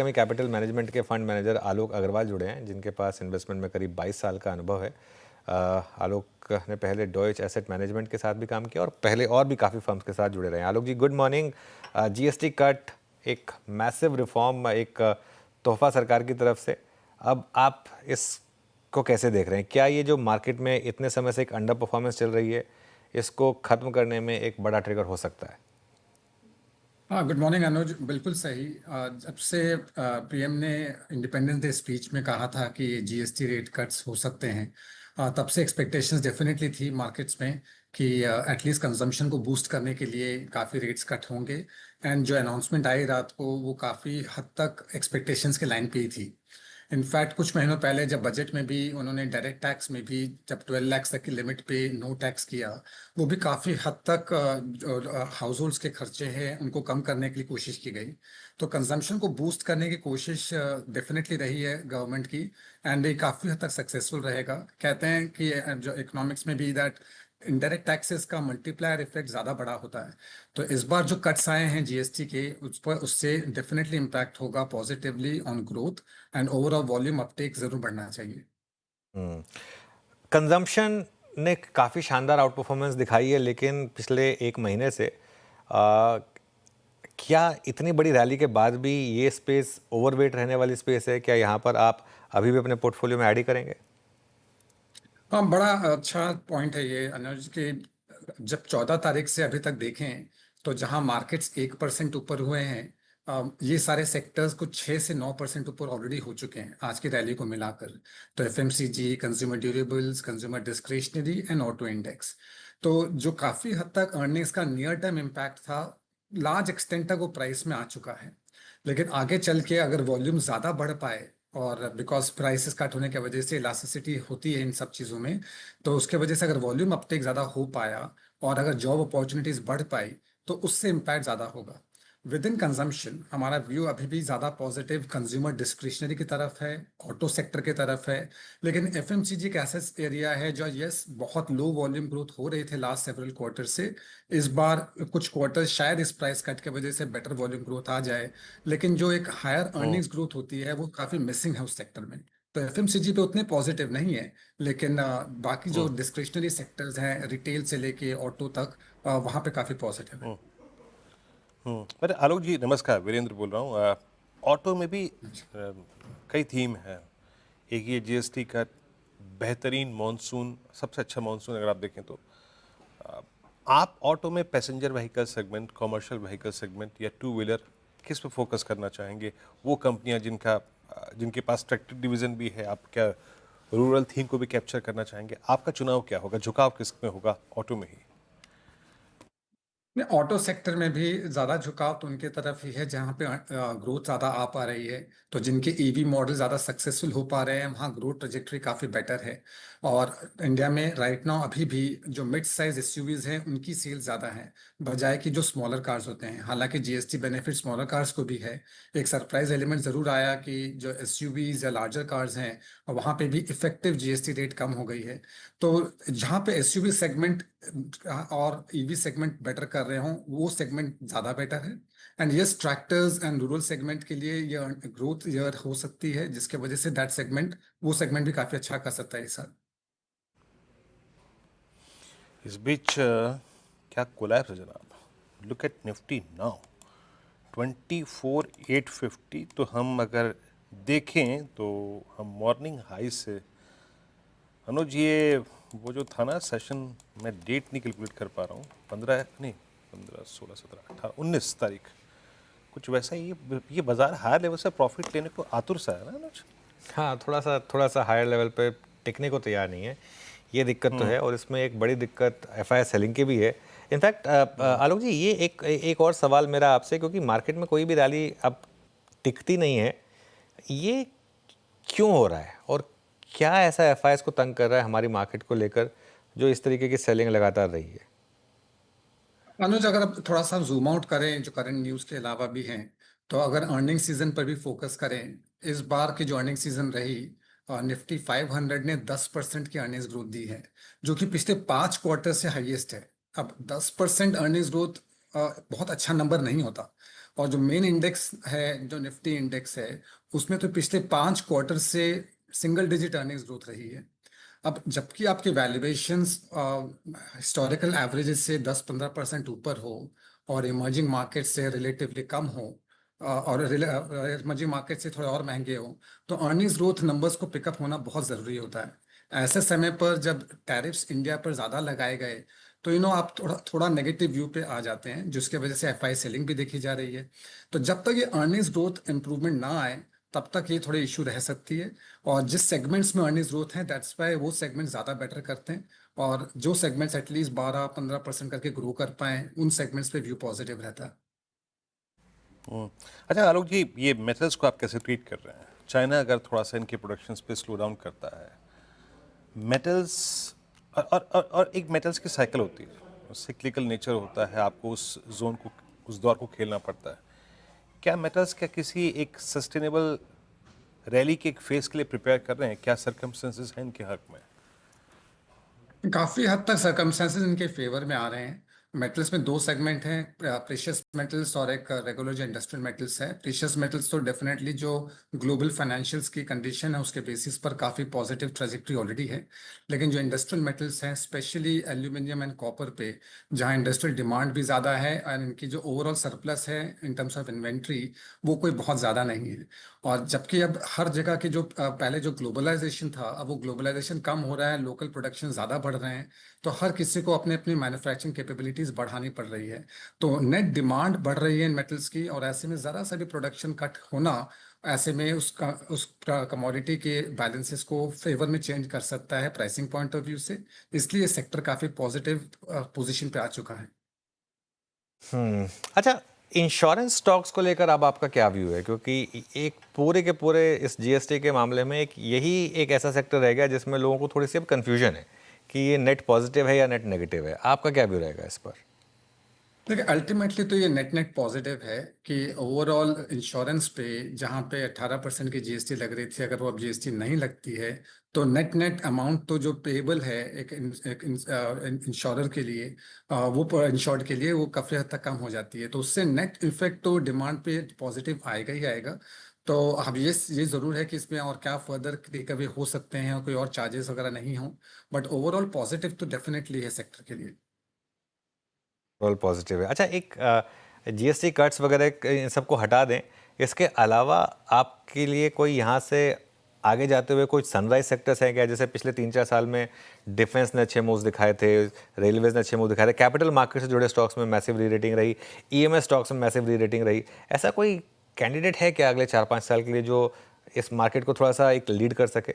Alchemy capital management के fund manager आलोक अग्रवाल जुड़े हैं, जिनके पास इन्वेस्टमेंट में करीब 22 साल का अनुभव है। आलोक ने पहले डॉयच एसेट मैनेजमेंट के साथ भी काम किया और पहले और भी काफ़ी फर्म्स के साथ जुड़े रहे हैं। आलोक जी, गुड मॉर्निंग। जीएसटी कट एक मैसिव रिफॉर्म, एक तोहफा सरकार की तरफ से। अब आप इसको कैसे देख रहे हैं? क्या ये जो मार्केट में इतने समय से एक अंडर परफॉर्मेंस चल रही है, इसको ख़त्म करने में एक बड़ा ट्रिगर हो सकता है? हाँ, गुड मॉर्निंग अनुज। बिल्कुल सही। जब से पीएम ने इंडिपेंडेंस डे स्पीच में कहा था कि जीएसटी रेट कट्स हो सकते हैं, तब से एक्सपेक्टेशंस डेफिनेटली थी मार्केट्स में कि एटलीस्ट कंजम्पशन को बूस्ट करने के लिए काफ़ी रेट्स कट होंगे। एंड जो अनाउंसमेंट आई रात को वो काफ़ी हद तक एक्सपेक्टेशंस के लाइन पे ही थी। इनफैक्ट कुछ महीनों पहले जब बजट में भी उन्होंने डायरेक्ट टैक्स में भी जब 12 लाख तक की लिमिट पे नो टैक्स किया, वो भी काफ़ी हद तक हाउस होल्ड्स के खर्चे हैं उनको कम करने के लिए कोशिश की गई। तो कंजम्पशन को बूस्ट करने की कोशिश डेफिनेटली रही है गवर्नमेंट की। एंड ये काफ़ी हद तक सक्सेसफुल रहेगा। कहते हैं कि जो इकोनॉमिक्स में भी दैट इनडायरेक्ट टैक्सेस का मल्टीप्लायर इफेक्ट ज़्यादा बड़ा होता है। तो इस बार जो कट्स आए हैं जीएसटी के उस पर उससे डेफिनेटली इम्पैक्ट होगा positively on growth. And overall volume Uptake जरूर बढ़ना चाहिए। कंजम्पशन ने काफ़ी शानदार आउट परफॉर्मेंस दिखाई है, लेकिन पिछले एक महीने से आ, क्या इतनी बड़ी रैली के बाद भी ये स्पेस ओवरवेट रहने वाली स्पेस है? क्या यहाँ पर आप अभी भी अपने पोर्टफोलियो में ऐड ही करेंगे? हाँ, बड़ा अच्छा पॉइंट है ये अनुज के। जब 14 तारीख से अभी तक देखें तो जहां मार्केट्स 1% ऊपर हुए हैं, ये सारे सेक्टर्स कुछ 6 से 9% ऊपर ऑलरेडी हो चुके हैं आज की रैली को मिलाकर। तो FMCG, consumer durables, consumer discretionary and auto index, तो जो काफी हद तक अर्निंग्स का नियर टर्म इम्पैक्ट था, लार्ज एक्सटेंट तक वो प्राइस में आ चुका है। लेकिन आगे चल के अगर वॉल्यूम ज्यादा बढ़ पाए और बिकॉज प्राइसेस कट होने की वजह से इलास्टिसिटी होती है इन सब चीज़ों में, तो उसके वजह से अगर वॉल्यूम अपटेक ज़्यादा हो पाया और अगर जॉब अपॉर्चुनिटीज बढ़ पाई तो उससे इम्पैक्ट ज़्यादा होगा। विद इन कंजम्पशन हमारा व्यू अभी भी ज़्यादा पॉजिटिव कंज्यूमर डिस्क्रिशनरी की तरफ है, ऑटो सेक्टर की तरफ है। लेकिन एफएमसीजी एक ऐसा एरिया है जो यस बहुत लो वॉल्यूम ग्रोथ हो रहे थे लास्ट सेवरल क्वार्टर से। इस बार कुछ क्वार्टर शायद इस प्राइस कट की वजह से बेटर वॉल्यूम ग्रोथ आ जाए, लेकिन जो एक हायर अर्निंग्स ग्रोथ होती है वो काफी मिसिंग है उस सेक्टर में। तो एफएमसीजी पे उतने पॉजिटिव नहीं है। लेकिन बाकी जो डिस्क्रिशनरी सेक्टर्स हैं रिटेल से लेके ऑटो तक, वहां पे काफी पॉजिटिव है। अरे आलोक जी नमस्कार, वीरेंद्र बोल रहा हूँ। ऑटो में भी कई थीम हैं। एक ये जीएसटी का बेहतरीन मॉनसून, सबसे अच्छा मॉनसून अगर आप देखें तो। आप ऑटो में passenger vehicle segment, commercial vehicle segment या टू व्हीलर किस पे फोकस करना चाहेंगे? वो कंपनियां जिनके पास ट्रैक्टर डिवीज़न भी है, आप क्या रूरल थीम को भी कैप्चर करना चाहेंगे? आपका चुनाव क्या होगा, झुकाव किस में होगा ऑटो में ही? नहीं, ऑटो सेक्टर में भी ज्यादा झुकाव तो उनके तरफ ही है जहां पे ग्रोथ ज्यादा आ पा रही है। तो जिनके ईवी मॉडल ज्यादा सक्सेसफुल हो पा रहे हैं वहां ग्रोथ ट्रेजेक्टरी काफी बेटर है। और इंडिया में राइट नाउ अभी भी जो मिड साइज एसयूवीज हैं उनकी सेल ज्यादा है बजाय कि जो स्मॉलर कार्स होते हैं। हालांकि जीएसटी बेनिफिट स्मॉलर कार्स को भी है। एक सरप्राइज एलिमेंट जरूर आया कि जो एसयूवीज या लार्जर कार्स हैं वहां पे भी इफेक्टिव जीएसटी रेट कम हो गई है। तो जहां पे एसयूवी सेगमेंट और ईवी सेगमेंट बेटर कर रहे हो वो सेगमेंट ज्यादा बेटर है। And yes, tractors and rural segment के लिए ये ग्रोथ ईयर हो सकती है जिसके वजह से दैट सेगमेंट, वो सेगमेंट भी काफी अच्छा कर सकता है इस साल। इस बीच क्या कोलैप्स है जनाब। Look at Nifty now 24,850। तो हम अगर देखें तो हम मॉर्निंग हाई से, अनुज ये वो जो था ना सेशन, मैं डेट नहीं कैलकुलेट कर पा रहा हूँ, 15 नहीं, 15 16 17 18 19 तारीख, कुछ वैसा ही ये बाजार हायर लेवल से प्रॉफिट लेने को आतुर सा है ना अनुज? हाँ, थोड़ा सा हायर लेवल पे टिकने को तैयार नहीं है, ये दिक्कत तो है। और इसमें एक बड़ी दिक्कत एफआई सेलिंग की भी है। इनफैक्ट आलोक जी, ये एक और सवाल मेरा आपसे, क्योंकि मार्केट में कोई भी रैली अब टिकती नहीं है, ये क्यों हो रहा है? और क्या ऐसा एफआईएस को तंग कर रहा है हमारी मार्केट को लेकर, जो इस तरीके की सेलिंग लगातार रही है? अनुज, अगर अब थोड़ा सा जूम आउट करें जो करंट न्यूज के अलावा भी हैं, तो अगर अर्निंग सीजन पर भी फोकस करें, इस बार की जो अर्निंग सीजन रही, निफ्टी 500 ने 10% की अर्निंग्स ग्रोथ दी है, जो कि पिछले 5 क्वार्टर से हाईएस्ट है। अब 10% अर्निंग्स ग्रोथ बहुत अच्छा नंबर नहीं होता। और जो मेन इंडेक्स है, जो निफ्टी इंडेक्स है, उसमें तो पिछले 5 क्वार्टर से सिंगल डिजिट अर्निंग्स ग्रोथ रही है। अब जबकि आपके वैल्यूएशंस हिस्टोरिकल एवरेजेस से 10-15% ऊपर हो और इमर्जिंग मार्केट से रिलेटिवली कम हो, और इमर्जिंग मार्केट से थोड़े और महंगे हो, तो अर्निंग्स ग्रोथ नंबर्स को पिकअप होना बहुत ज़रूरी होता है। ऐसे समय पर जब टैरिफ्स इंडिया पर ज़्यादा लगाए गए, तो आप थोड़ा थोड़ा नेगेटिव व्यू पे आ जाते हैं, जिसके वजह से एफआई सेलिंग भी देखी जा रही है। तो जब तक ये अर्निंग्स ग्रोथ इंप्रूवमेंट ना आए, तब तक ये थोड़ी इशू रह सकती है। और जिस सेगमेंट्स में अर्निंग्स ग्रोथ है, दैट्स वाई वो सेगमेंट ज़्यादा बेटर करते हैं। और जो सेगमेंट्स एटलीस्ट 12-15% करके ग्रो कर पाए, उन सेगमेंट्स पे व्यू पॉजिटिव रहता है। अच्छा आलोक जी, ये मेटल्स को आप कैसे ट्रीट कर रहे हैं? चाइना अगर थोड़ा सा इनके प्रोडक्शन पे स्लो डाउन करता है, मेटल्स और एक मेटल्स की साइकिल होती है, सिक्लिकल नेचर होता है, आपको उस जोन को, उस दौर को खेलना पड़ता है। क्या मेटल्स क्या किसी एक सस्टेनेबल रैली के एक फेज के लिए प्रिपेयर कर रहे हैं? क्या सर्कमस्टेंसेस हैं इनके हक में? काफी हद तक सर्कमस्टेंसेस इनके फेवर में आ रहे हैं। मेटल्स में 2 सेगमेंट हैं, प्रेशियस मेटल्स और एक रेगुलर जो इंडस्ट्रियल मेटल्स है। प्रेशियस मेटल्स तो डेफिनेटली जो ग्लोबल फाइनेंशियल्स की कंडीशन है, उसके बेसिस पर काफी पॉजिटिव ट्रेजेक्टरी ऑलरेडी है। लेकिन जो इंडस्ट्रियल मेटल्स हैं, स्पेशली एल्यूमिनियम एंड कॉपर पे, जहाँ इंडस्ट्रियल डिमांड भी ज़्यादा है और इनकी जो ओवरऑल सरप्लस है इन टर्म्स ऑफ इन्वेंट्री, वो कोई बहुत ज़्यादा नहीं है। और जबकि अब हर जगह की जो पहले जो ग्लोबलाइजेशन था, अब वो ग्लोबलाइजेशन कम हो रहा है, लोकल प्रोडक्शन ज़्यादा बढ़ रहे हैं। तो हर किसी को अपने अपनी मैन्युफैक्चरिंग कैपेबिलिटीज़ बढ़ानी पड़ रही है। तो नेट डिमांड बढ़ रही है इन मेटल्स की, और ऐसे में ज़रा सा भी प्रोडक्शन कट होना, ऐसे में उस कमोडिटी के बैलेंसेस को फेवर में चेंज कर सकता है प्राइसिंग पॉइंट ऑफ व्यू से। इसलिए सेक्टर काफ़ी पॉजिटिव पोजीशन पे आ चुका है। अच्छा, इंश्योरेंस स्टॉक्स को लेकर अब आपका क्या व्यू है? क्योंकि एक पूरे के पूरे इस जीएसटी के मामले में यही एक ऐसा सेक्टर रह गया जिसमें लोगों को थोड़ी सी अब कन्फ्यूजन है कि ये नेट पॉजिटिव है या नेट नेगेटिव है। आपका क्या व्यू रहेगा इस पर? देखिए, अल्टीमेटली तो ये नेट नेट पॉजिटिव है कि ओवरऑल इंश्योरेंस पे, जहाँ पे 18% की जीएसटी लग रही थी, अगर वो अब जीएसटी नहीं लगती है, तो नेट नेट अमाउंट तो जो पेबल है एक इंश्योरर के लिए, वो इंश्योर्ड के लिए, वो काफ़ी हद तक कम हो जाती है। तो उससे नेट इफेक्ट तो डिमांड पे पॉजिटिव आएगा ही आएगा। तो अब ये ज़रूर है कि इसमें और क्या फर्दर रिकवरी हो सकते हैं, और कोई और चार्जेस वगैरह नहीं हो। बट ओवरऑल पॉजिटिव तो डेफिनेटली है सेक्टर के लिए। रोल पॉजिटिव है। अच्छा, एक जीएसटी कट्स वगैरह इन सबको हटा दें, इसके अलावा आपके लिए कोई यहाँ से आगे जाते हुए कोई सनराइज सेक्टर्स हैं क्या? जैसे पिछले 3-4 साल में डिफेंस ने अच्छे मूव्स दिखाए थे, रेलवेज ने अच्छे मूव दिखाए थे, कैपिटल मार्केट से जुड़े स्टॉक्स में मैसिव री रेटिंग रही, ईएमएस स्टॉक्स में मैसिव री रेटिंग रही। ऐसा कोई कैंडिडेट है क्या अगले 4-5 साल के लिए जो इस मार्केट को थोड़ा सा एक लीड कर सके?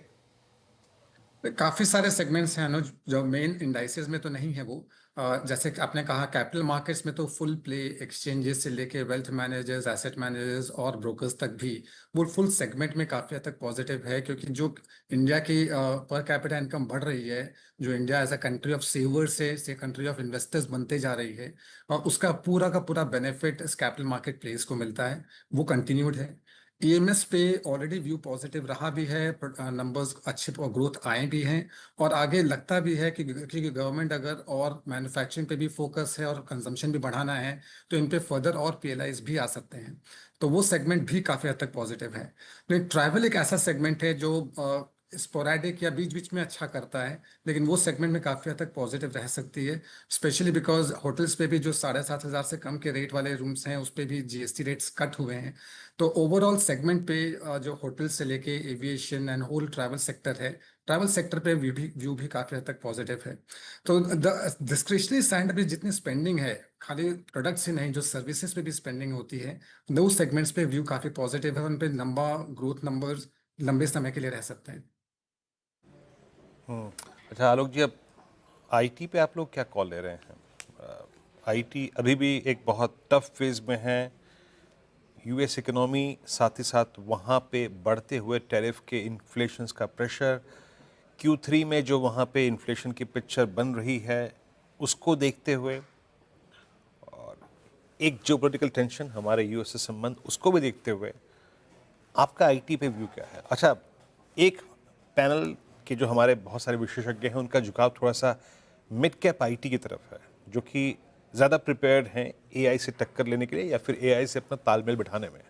काफी सारे सेगमेंट्स हैं अनुज, जो मेन इंडाइसेस में तो नहीं है वो। जैसे कि आपने कहा, कैपिटल मार्केट्स में तो फुल प्ले, एक्सचेंजेस से लेके वेल्थ मैनेजर्स, एसेट मैनेजर्स और ब्रोकर्स तक भी, वो फुल सेगमेंट में काफी हद तक पॉजिटिव है। क्योंकि जो इंडिया की पर कैपिटा इनकम बढ़ रही है, जो India as a country of saviours से कंट्री ऑफ इन्वेस्टर्स बनते जा रही है, और उसका पूरा का पूरा बेनिफिट इस कैपिटल मार्केट प्लेस को मिलता है, वो कंटिन्यूड है। ईएमएस पे ऑलरेडी व्यू पॉजिटिव रहा भी है, नंबर्स अच्छे ग्रोथ आए भी हैं। और आगे लगता भी है कि क्योंकि गवर्नमेंट अगर और मैन्युफैक्चरिंग पे भी फोकस है और कंजम्पशन भी बढ़ाना है, तो इन पे फर्दर और पीएलआईज भी आ सकते हैं। तो वो सेगमेंट भी काफ़ी हद तक पॉजिटिव है। लेकिन ट्रैवल एक ऐसा सेगमेंट है जो स्पोरैडिक या बीच बीच में अच्छा करता है, लेकिन वो सेगमेंट में काफ़ी हद तक पॉजिटिव रह सकती है। स्पेशली बिकॉज होटल्स पे भी जो 7,500 से कम के रेट वाले रूम्स हैं, उस पे भी जीएसटी रेट्स कट हुए हैं। तो ओवरऑल सेगमेंट पे जो होटल से लेके aviation and whole travel sector है, ट्रैवल सेक्टर पे व्यू भी काफ़ी हद तक पॉजिटिव है। तो डिस्क्रिशनरी साइड भी जितनी स्पेंडिंग है, खाली प्रोडक्ट्स ही नहीं, जो सर्विसेज पे भी स्पेंडिंग होती है, दो सेगमेंट्स पे व्यू काफ़ी पॉजिटिव है। उन पे लंबा ग्रोथ नंबर्स लंबे समय के लिए रह सकते हैं। अच्छा आलोक जी, अब आईटी पे आप लोग क्या कॉल ले रहे हैं? आईटी अभी भी एक बहुत टफ फेज में है। यूएस इकोनॉमी, साथ ही साथ वहाँ पे बढ़ते हुए टैरिफ के इन्फ्लेशंस का प्रेशर, Q3 में जो वहाँ पे इन्फ्लेशन की पिक्चर बन रही है, उसको देखते हुए, एक जियोपॉलिटिकल टेंशन, हमारे यूएस से संबंध, उसको भी देखते हुए आपका आईटी पे व्यू क्या है? अच्छा, एक पैनल के जो हमारे बहुत सारे विशेषज्ञ हैं, उनका झुकाव थोड़ा सा मिड कैप आईटी की तरफ है, जो कि ज़्यादा प्रिपेयर्ड हैं एआई से टक्कर लेने के लिए या फिर एआई से अपना तालमेल बिठाने में?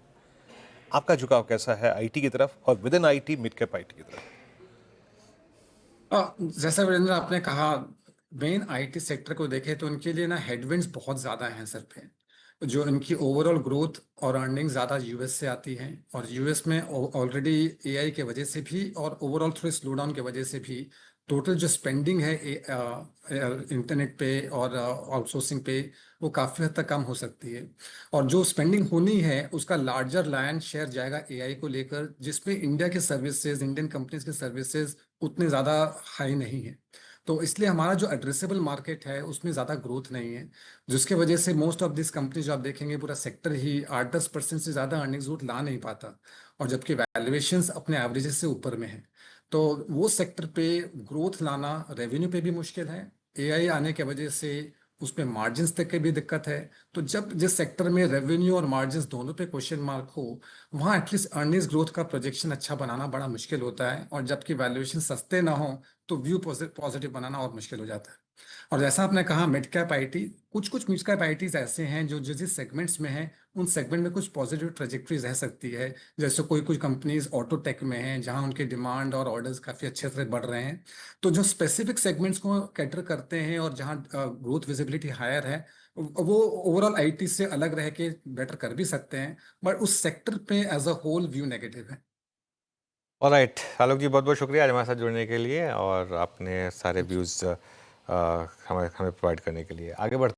आपका झुकाव कैसा है आईटी की तरफ और with in IT mid cap IT की तरफ? जैसा वीरेंद्र आपने कहा, मेन आईटी सेक्टर को देखें तो उनके लिए ना हेडविंड्स बहुत ज़्यादा हैं सर पे। जो इनकी ओवरऑल ग्रोथ और अर्निंग ज़्यादा यूएस से आती है, और यूएस में ऑलरेडी एआई के वजह से भी और ओवरऑल थोड़े स्लो डाउन के वजह से भी टोटल जो स्पेंडिंग है इंटरनेट पे और आउटसोर्सिंग पे, वो काफ़ी हद तक कम हो सकती है। और जो स्पेंडिंग होनी है उसका लार्जर लायन शेयर जाएगा एआई को लेकर, जिसमें इंडिया के सर्विसेज, इंडियन कंपनीज के सर्विसेज उतने ज़्यादा हाई नहीं है। तो इसलिए हमारा जो एड्रेसेबल मार्केट है उसमें ज़्यादा ग्रोथ नहीं है, जिसके वजह से मोस्ट ऑफ दिस कंपनी जो आप देखेंगे पूरा सेक्टर ही 8-10% से ज़्यादा अर्निंग्स ग्रोथ ला नहीं पाता, और जबकि वैल्यूएशंस अपने एवरेजेस से ऊपर में है। तो वो सेक्टर पे ग्रोथ लाना रेवेन्यू पे भी मुश्किल है। एआई आने के वजह से उसमें मार्जिन्स तक की भी दिक्कत है। तो जब जिस सेक्टर में रेवेन्यू और मार्जिन्स दोनों पे क्वेश्चन मार्क हो, वहाँ एटलीस्ट अर्निंग्स ग्रोथ का प्रोजेक्शन अच्छा बनाना बड़ा मुश्किल होता है, और जबकि वैल्यूएशन सस्ते ना हो तो व्यू पॉजिटिव बनाना और मुश्किल हो जाता है। और जैसा आपने कहा मिड कैप आईटी, कुछ कुछ मिड कैप आईटीज ऐसे हैं जो जिस जिस सेगमेंट्स में हैं उन सेगमेंट में कुछ पॉजिटिव ट्रेजेक्टरीज रह सकती है। जैसे कोई कुछ कंपनीज ऑटो टेक में हैं जहां उनके डिमांड और ऑर्डर्स काफ़ी अच्छे से बढ़ रहे हैं। तो जो स्पेसिफिक सेगमेंट्स को कैटर करते हैं और जहां ग्रोथ विजिबिलिटी हायर है, वो ओवरऑल आईटी से अलग रह के बेटर कर भी सकते हैं, बट उस सेक्टर पे as a whole view negative है। ऑलराइट आलोक जी, बहुत बहुत शुक्रिया आज हमारे साथ जुड़ने के लिए और आपने सारे व्यूज़ हमें हमें प्रोवाइड करने के लिए। आगे बढ़ते